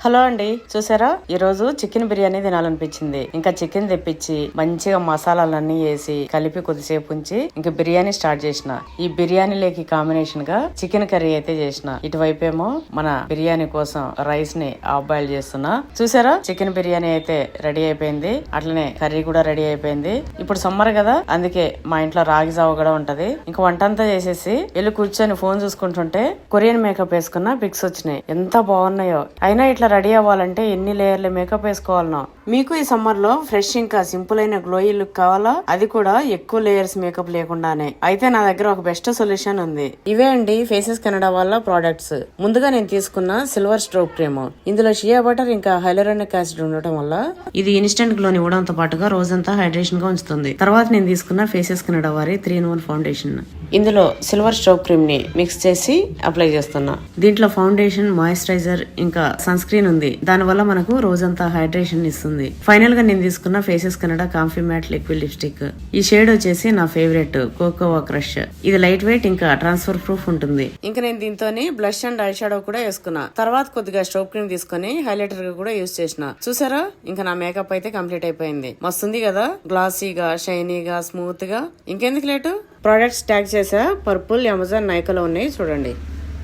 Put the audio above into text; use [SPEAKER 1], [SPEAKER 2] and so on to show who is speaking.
[SPEAKER 1] Hello అండి, చూసారా ఈ రోజు చికెన్ బిర్యానీ తినాలనిపించింది. ఇంకా చికెన్ తెప్పించి మంచిగా మసాలాలన్నీ వేసి కలిపి కొద్దిసేపు ఉంచి ఇంకా బిర్యానీ స్టార్ట్ చేసిన. ఈ బిర్యానీలోకి కాంబినేషన్ గా చికెన్ కర్రీ అయితే చేసిన. ఇటువైపు ఏమో మన బిర్యానీ కోసం రైస్ ని హాఫ్ బాయిల్ చేస్తున్నా. చూసారా చికెన్ బిర్యానీ అయితే రెడీ అయిపోయింది. అట్లనే కర్రీ కూడా రెడీ అయిపోయింది. ఇప్పుడు సమ్మర్ కదా, అందుకే మా ఇంట్లో రాగి జావ కూడా ఉంటది. ఇంకా వంట అంతా చేసేసి వెళ్ళి కూర్చొని ఫోన్ చూసుకుంటుంటే కొరియన్ మేకప్ వేసుకున్న పిక్స్ వచ్చినాయి. ఎంత బాగున్నాయో. అయినా ఇట్లా రెడీ అవ్వాలంటే ఎన్ని లేయర్ల మేకప్ వేసుకోవాలనో. మీకు ఈ సమ్మర్ లో ఫ్రెష్ ఇంకా సింపుల్ అయిన గ్లోయి లుక్ కావాలా, అది కూడా ఎక్కువ లేయర్స్ మేకప్ లేకుండానే, అయితే నా దగ్గర ఒక బెస్ట్ సొల్యూషన్ ఉంది. ఇవే అండి ఫేసెస్ కెనడా వాళ్ళ ప్రోడక్ట్స్. ముందుగా నేను తీసుకున్న సిల్వర్ స్ట్రోక్ క్రీమ్. ఇందులో షియా బటర్ ఇంకా హైలరానిక్ యాసిడ్ ఉండటం వల్ల ఇది ఇన్స్టెంట్ గ్లో ఇవ్వడంతో పాటుగా రోజంతా హైడ్రేషన్ గా ఉంచుతుంది. తర్వాత నేను తీసుకున్న ఫేసెస్ కెనడా వారి 3-in-1 ఫౌండేషన్. ఇందులో సిల్వర్ స్ట్రోక్ క్రీమ్ ని మిక్స్ చేసి అప్లై చేస్తున్నా. దీంట్లో ఫౌండేషన్, మాయిశ్చరైజర్ ఇంకా సన్ స్క్రీన్ ఉంది. దాని వల్ల మనకు రోజంతా హైడ్రేషన్ ఇస్తుంది. ఫైనల్ గా నేను తీసుకున్న faces Canada comfy matte liquid lipstick. ఈ షేడ్ వచ్చేసి నా ఫేవరెట్ కోకోవా క్రష్. ఇది లైట్ వెయిట్ ఇంకా ట్రాన్స్ఫర్ ప్రూఫ్ ఉంటుంది. ఇంకా నేను దీంతో బ్లష్ అండ్ ఐ షాడో కూడా వేసుకున్నా. తర్వాత కొద్దిగా స్ట్రోక్ క్రీమ్ తీసుకుని హైలైటర్ గా కూడా యూజ్ చేసిన. చూసారా ఇంకా నా మేకప్ అయితే కంప్లీట్ అయిపోయింది. మస్తుంది కదా, గ్లాసీగా, షైనీగా, స్మూత్ గా. ఇంకెందుకు లేటు, ప్రోడక్ట్స్ ట్యాగ్ చేసా. పర్పుల్, అమెజాన్, నైకాలో ఉన్నాయి చూడండి.